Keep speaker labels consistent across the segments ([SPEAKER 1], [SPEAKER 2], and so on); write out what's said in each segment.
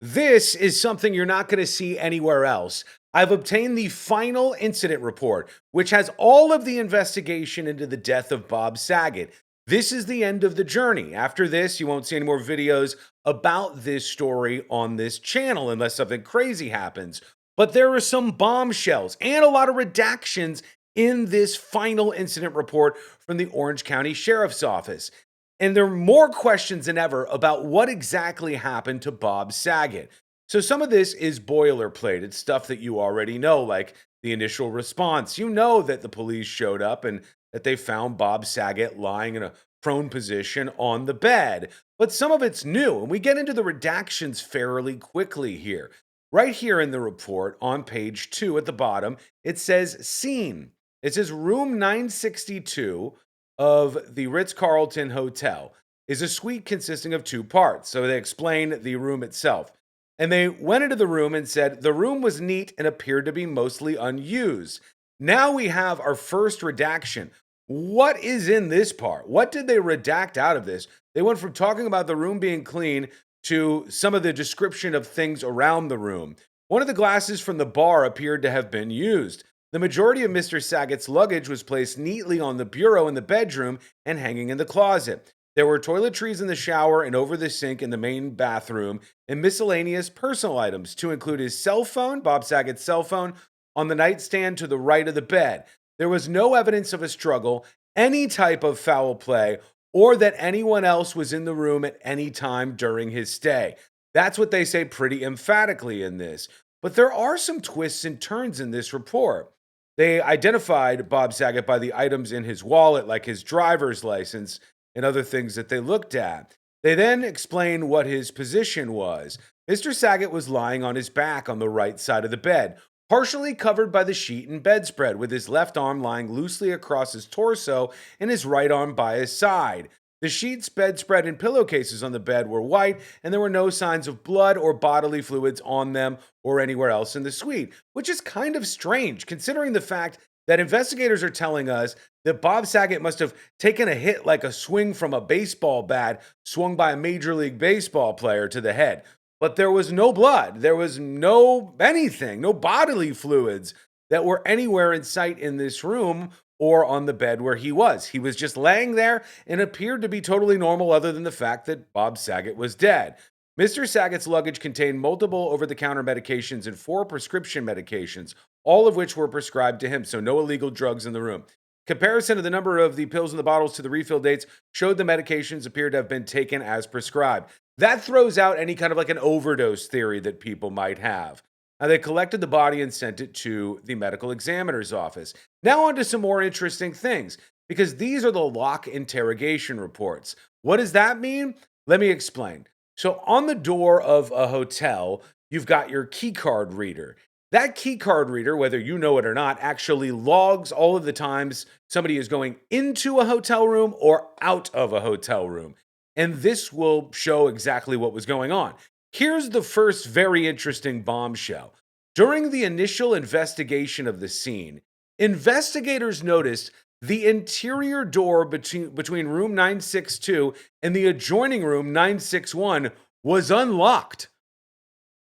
[SPEAKER 1] This is something you're not going to see anywhere else. I've obtained the final incident report, which has all of the investigation into the death of Bob Saget. This is the end of the journey. After this, you won't see any more videos about this story on this channel unless something crazy happens. But there are some bombshells and a lot of redactions in this final incident report from the Orange County Sheriff's Office. And there are more questions than ever about what exactly happened to Bob Saget. So some of this is boilerplate. It's stuff that you already know, like the initial response. You know that the police showed up and that they found Bob Saget lying in a prone position on the bed. But some of it's new, and we get into the redactions fairly quickly here. Right here in the report on page 2 at the bottom, it says scene. It says room 962 of the Ritz-Carlton Hotel is a suite consisting of two parts. So they explain the room itself. And they went into the room and said the room was neat and appeared to be mostly unused. Now we have our first redaction. What is in this part? What did they redact out of this? They went from talking about the room being clean to some of the description of things around the room. One of the glasses from the bar appeared to have been used. The majority of Mr. Saget's luggage was placed neatly on the bureau in the bedroom and hanging in the closet. There were toiletries in the shower and over the sink in the main bathroom, and miscellaneous personal items, to include his cell phone, Bob Saget's cell phone, on the nightstand to the right of the bed. There was no evidence of a struggle, any type of foul play, or that anyone else was in the room at any time during his stay. That's what they say pretty emphatically in this. But there are some twists and turns in this report. They identified Bob Saget by the items in his wallet, like his driver's license and other things that they looked at. They then explained what his position was. Mr. Saget was lying on his back on the right side of the bed, partially covered by the sheet and bedspread, with his left arm lying loosely across his torso and his right arm by his side. The sheets, bedspread, and pillowcases on the bed were white, and there were no signs of blood or bodily fluids on them or anywhere else in the suite, which is kind of strange considering the fact that investigators are telling us that Bob Saget must have taken a hit like a swing from a baseball bat swung by a Major League Baseball player to the head. But there was no blood, there was no anything, no bodily fluids that were anywhere in sight in this room or on the bed where he was. He was just laying there and appeared to be totally normal, other than the fact that Bob Saget was dead. Mr. Saget's luggage contained multiple over the counter medications and 4 prescription medications, all of which were prescribed to him, so no illegal drugs in the room. Comparison of the number of the pills in the bottles to the refill dates showed the medications appeared to have been taken as prescribed. That throws out any kind of like an overdose theory that people might have. Now, they collected the body and sent it to the medical examiner's office. Now, on to some more interesting things, because these are the lock interrogation reports. What does that mean? Let me explain. So, on the door of a hotel, you've got your key card reader. That key card reader, whether you know it or not, actually logs all of the times somebody is going into a hotel room or out of a hotel room. And this will show exactly what was going on. Here's the first very interesting bombshell. During the initial investigation of the scene, investigators noticed the interior door between room 962 and the adjoining room 961 was unlocked.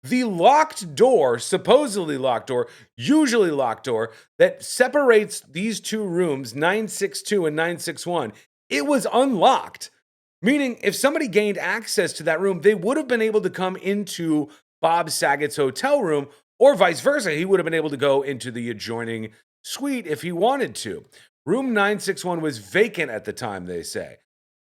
[SPEAKER 1] The locked door, supposedly locked door, usually locked door, that separates these two rooms, 962 and 961, it was unlocked. Meaning, if somebody gained access to that room, they would have been able to come into Bob Saget's hotel room, or vice versa. He would have been able to go into the adjoining suite if he wanted to. Room 961 was vacant at the time, they say.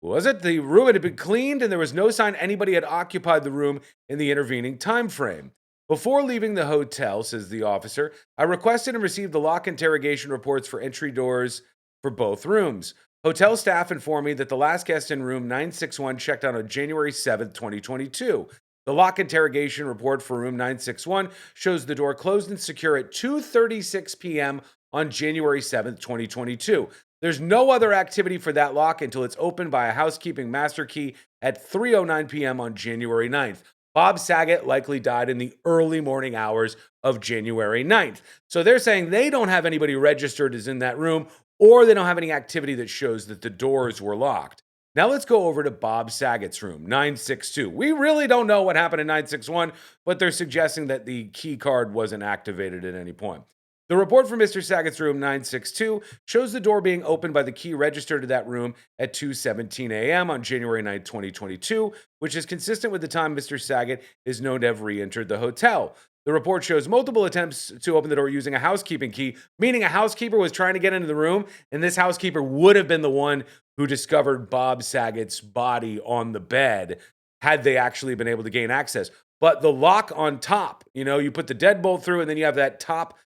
[SPEAKER 1] Was it? The room had been cleaned and there was no sign anybody had occupied the room in the intervening time frame. Before leaving the hotel, says the officer, I requested and received the lock interrogation reports for entry doors for both rooms. Hotel staff informed me that the last guest in room 961 checked out on January 7th, 2022. The lock interrogation report for room 961 shows the door closed and secure at 2:36 p.m. on January 7th, 2022. There's no other activity for that lock until it's opened by a housekeeping master key at 3:09 p.m. on January 9th. Bob Saget likely died in the early morning hours of January 9th. So they're saying they don't have anybody registered as in that room, or they don't have any activity that shows that the doors were locked. Now let's go over to Bob Saget's room, 962. We really don't know what happened in 961, but they're suggesting that the key card wasn't activated at any point. The report from Mr. Saget's room, 962, shows the door being opened by the key registered to that room at 2:17 a.m. on January 9th, 2022, which is consistent with the time Mr. Saget is known to have re-entered the hotel. The report shows multiple attempts to open the door using a housekeeping key, meaning a housekeeper was trying to get into the room, and this housekeeper would have been the one who discovered Bob Saget's body on the bed had they actually been able to gain access. But the lock on top, you put the deadbolt through, and then you have that top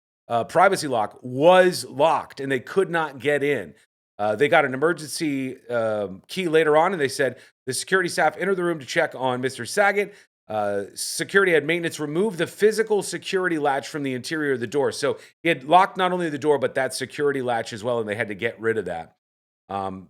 [SPEAKER 1] privacy lock was locked, and they could not get in. They got an emergency key later on, and they said the security staff entered the room to check on Mr. Saget. Security had maintenance remove the physical security latch from the interior of the door. So he had locked not only the door, but that security latch as well, and they had to get rid of that.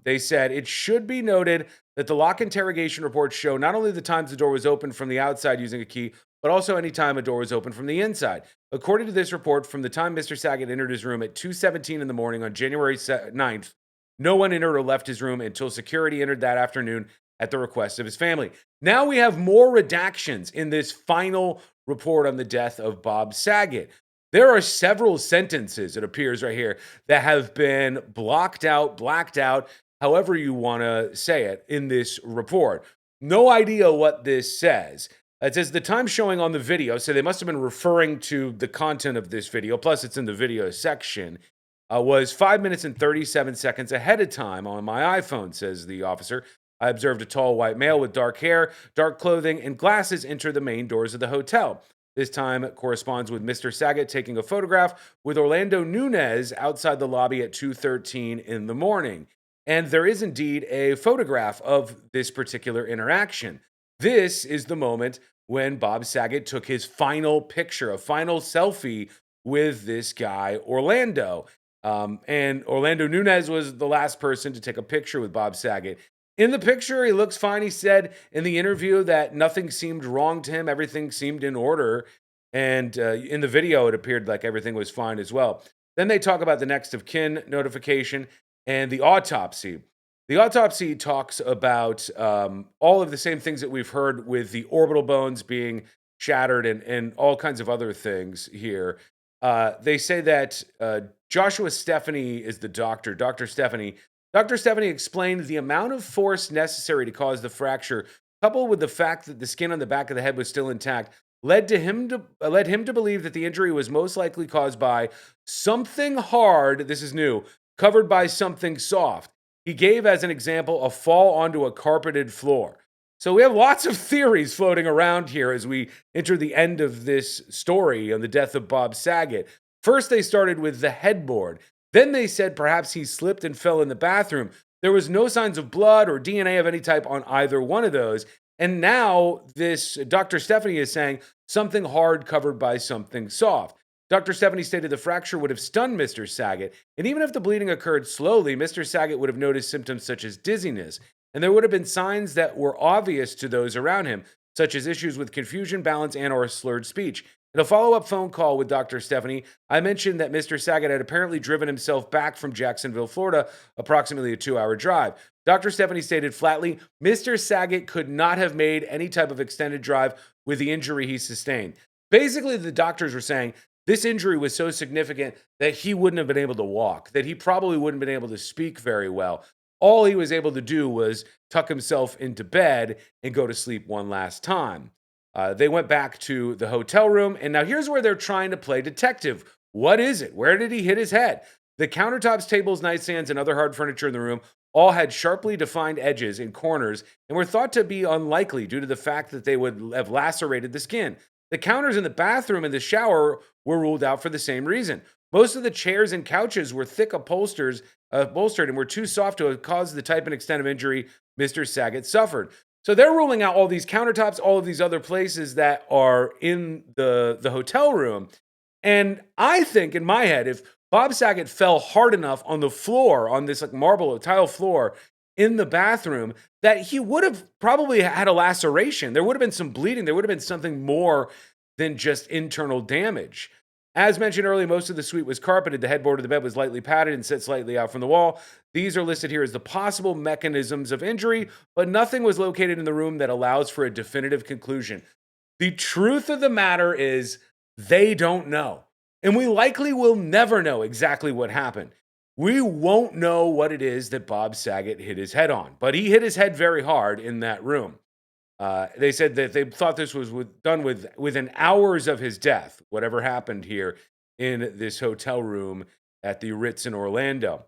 [SPEAKER 1] They said it should be noted that the lock interrogation reports show not only the times the door was opened from the outside using a key, but also any time a door was opened from the inside. According to this report, from the time Mr. Saget entered his room at 2:17 in the morning on January 9th, no one entered or left his room until security entered that afternoon at the request of his family. Now we have more redactions in this final report on the death of Bob Saget. There are several sentences, it appears right here, that have been blocked out, blacked out, however you want to say it, in this report. No idea what this says. It says the time showing on the video, so they must have been referring to the content of this video, plus it's in the video section, was 5 minutes and 37 seconds ahead of time on my iPhone, says the officer. I observed a tall white male with dark hair, dark clothing, and glasses enter the main doors of the hotel. This time corresponds with Mr. Saget taking a photograph with Orlando Nunez outside the lobby at 2:13 in the morning. And there is indeed a photograph of this particular interaction. This is the moment when Bob Saget took his final picture, a final selfie with this guy, Orlando. And Orlando Nunez was the last person to take a picture with Bob Saget. In the picture, he looks fine. He said in the interview that nothing seemed wrong to him. Everything seemed in order. And in the video, it appeared like everything was fine as well. Then they talk about the next of kin notification and the autopsy. The autopsy talks about all of the same things that we've heard with the orbital bones being shattered and all kinds of other things here. They say that Joshua Stephanie is the doctor, Dr. Stephanie. Dr. Stephanie explained the amount of force necessary to cause the fracture, coupled with the fact that the skin on the back of the head was still intact, led him to believe that the injury was most likely caused by something hard, this is new, covered by something soft. He gave as an example a fall onto a carpeted floor. So we have lots of theories floating around here as we enter the end of this story on the death of Bob Saget. First, they started with the headboard. Then they said perhaps he slipped and fell in the bathroom. There was no signs of blood or DNA of any type on either one of those. And now this Dr. Stephanie is saying something hard covered by something soft. Dr. Stephanie stated the fracture would have stunned Mr. Saget, and even if the bleeding occurred slowly, Mr. Saget would have noticed symptoms such as dizziness, and there would have been signs that were obvious to those around him, such as issues with confusion, balance, and or slurred speech. In a follow-up phone call with Dr. Stephanie, I mentioned that Mr. Saget had apparently driven himself back from Jacksonville, Florida, approximately a 2-hour drive. Dr. Stephanie stated flatly, Mr. Saget could not have made any type of extended drive with the injury he sustained. Basically, the doctors were saying this injury was so significant that he wouldn't have been able to walk, that he probably wouldn't have been able to speak very well. All he was able to do was tuck himself into bed and go to sleep one last time. They went back to the hotel room, and now here's where they're trying to play detective. What is it? Where did he hit his head? The countertops, tables, nightstands, and other hard furniture in the room all had sharply defined edges and corners and were thought to be unlikely due to the fact that they would have lacerated the skin. The counters in the bathroom and the shower were ruled out for the same reason. Most of the chairs and couches were thick upholstered and were too soft to have caused the type and extent of injury Mr. Saget suffered. So they're ruling out all these countertops, all of these other places that are in the hotel room. And I think in my head, if Bob Saget fell hard enough on the floor, on this like marble or tile floor in the bathroom, that he would have probably had a laceration. There would have been some bleeding. There would have been something more than just internal damage. As mentioned earlier, most of the suite was carpeted. The headboard of the bed was lightly padded and set slightly out from the wall. These are listed here as the possible mechanisms of injury, but nothing was located in the room that allows for a definitive conclusion. The truth of the matter is, they don't know. And we likely will never know exactly what happened. We won't know what it is that Bob Saget hit his head on, but he hit his head very hard in that room. They said that they thought this was done within hours of his death, whatever happened here in this hotel room at the Ritz in Orlando.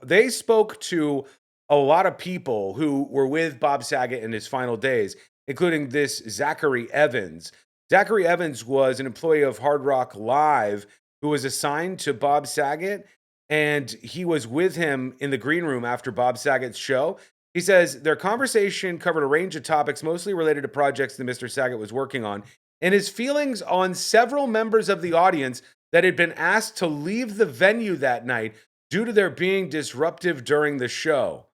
[SPEAKER 1] They spoke to a lot of people who were with Bob Saget in his final days, including this Zachary Evans. Zachary Evans was an employee of Hard Rock Live who was assigned to Bob Saget, and he was with him in the green room after Bob Saget's show. He says their conversation covered a range of topics, mostly related to projects that Mr. Saget was working on, and his feelings on several members of the audience that had been asked to leave the venue that night due to their being disruptive during the show.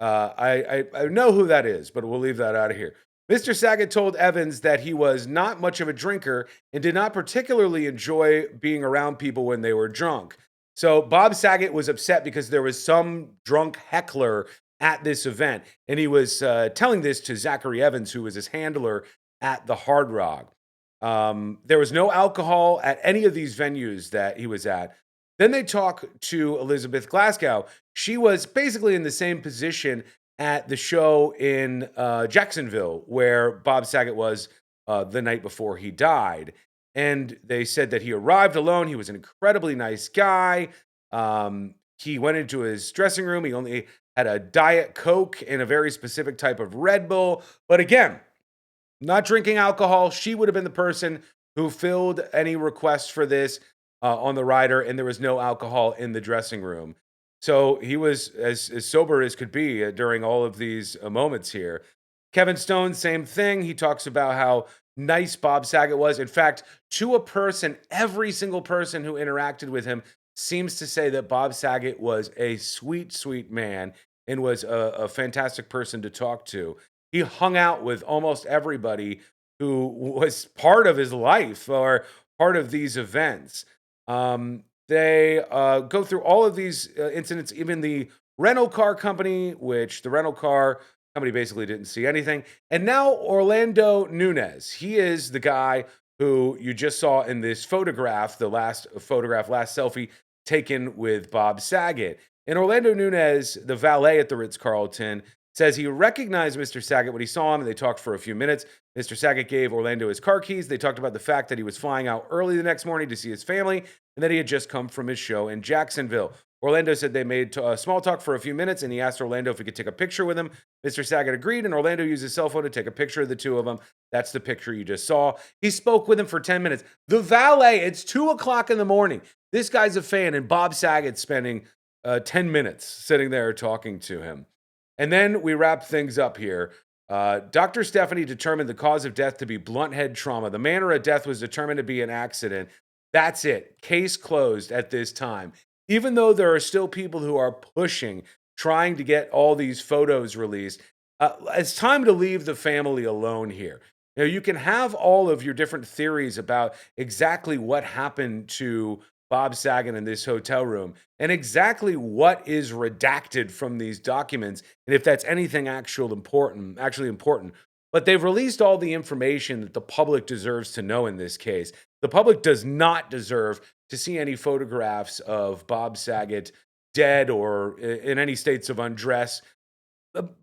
[SPEAKER 1] I know who that is, but we'll leave that out of here. Mr. Saget told Evans that he was not much of a drinker and did not particularly enjoy being around people when they were drunk. So Bob Saget was upset because there was some drunk heckler at this event, and he was telling this to Zachary Evans, who was his handler at the Hard Rock. There was no alcohol at any of these venues that he was at. Then they talk to Elizabeth Glasgow. She was basically in the same position at the show in Jacksonville, where Bob Saget was the night before he died. And they said that he arrived alone. He was an incredibly nice guy. He went into his dressing room. He only had a Diet Coke and a very specific type of Red Bull. But again, not drinking alcohol. She would have been the person who filled any requests for this on the rider, and there was no alcohol in the dressing room. So he was as sober as could be during all of these moments here. Kevin Stone, same thing. He talks about how nice Bob Saget was. In fact, to a person, every single person who interacted with him seems to say that Bob Saget was a sweet, sweet man and was a fantastic person to talk to. He hung out with almost everybody who was part of his life or part of these events. They go through all of these incidents, even the rental car company, which the rental car company basically didn't see anything. And now Orlando Nunez. He is the guy who you just saw in this photograph, the last photograph, last selfie taken with Bob Saget. And Orlando Nunez, the valet at the Ritz-Carlton, says he recognized Mr. Saget when he saw him, and they talked for a few minutes. Mr. Saget gave Orlando his car keys. They talked about the fact that he was flying out early the next morning to see his family and that he had just come from his show in Jacksonville. Orlando said they made small talk for a few minutes, and he asked Orlando if he could take a picture with him. Mr. Saget agreed, and Orlando used his cell phone to take a picture of the two of them. That's the picture you just saw. He spoke with him for 10 minutes. The valet, it's 2 o'clock in the morning. This guy's a fan, and Bob Saget's spending 10 minutes sitting there talking to him. And then we wrap things up here. Dr. Stephanie determined the cause of death to be blunt head trauma. The manner of death was determined to be an accident. That's it. Case closed at this time. Even though there are still people who are pushing, trying to get all these photos released, it's time to leave the family alone here. You know, you can have all of your different theories about exactly what happened to Bob Saget in this hotel room and exactly what is redacted from these documents and if that's anything actually important. But they've released all the information that the public deserves to know in this case. The public does not deserve to see any photographs of Bob Saget dead or in any states of undress.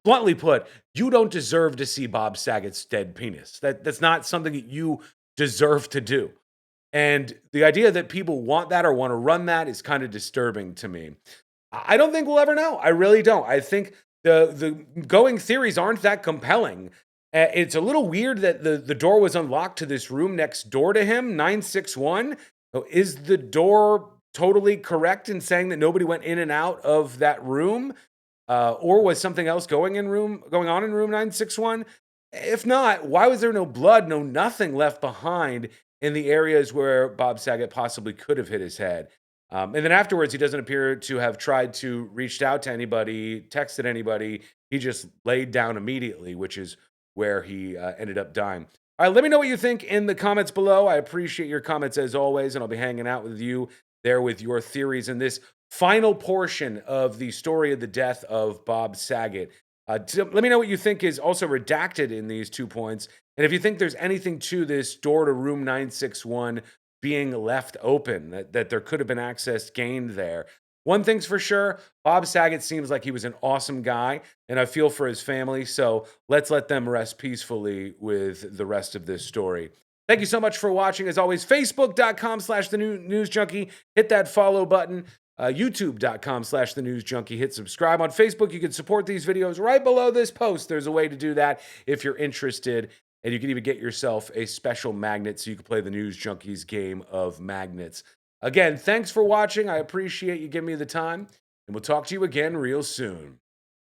[SPEAKER 1] Bluntly put, you don't deserve to see Bob Saget's dead penis. That's not something that you deserve to do. And the idea that people want that or want to run that is kind of disturbing to me. I don't think we'll ever know. I really don't. I think the going theories aren't that compelling. It's a little weird that the door was unlocked to this room next door to him, 961. Is the door totally correct in saying that nobody went in and out of that room? Or was something else going on in room 961? If not, why was there no blood, no nothing left behind in the areas where Bob Saget possibly could have hit his head? And then afterwards, he doesn't appear to have tried to reach out to anybody, texted anybody. He just laid down immediately, which is where he ended up dying. All right, let me know what you think in the comments below. I appreciate your comments as always, and I'll be hanging out with you there with your theories in this final portion of the story of the death of Bob Saget. Let me know what you think is also redacted in these 2 points. And if you think there's anything to this door to room 961 being left open, that there could have been access gained there. One thing's for sure, Bob Saget seems like he was an awesome guy, and I feel for his family. So let's let them rest peacefully with the rest of this story. Thank you so much for watching. As always, facebook.com/the news junkie. Hit that follow button. YouTube.com/the news junkie. Hit subscribe. On Facebook, you can support these videos right below this post. There's a way to do that if you're interested. And you can even get yourself a special magnet so you can play the News Junkies game of magnets. Again, thanks for watching. I appreciate you giving me the time, and we'll talk to you again real soon.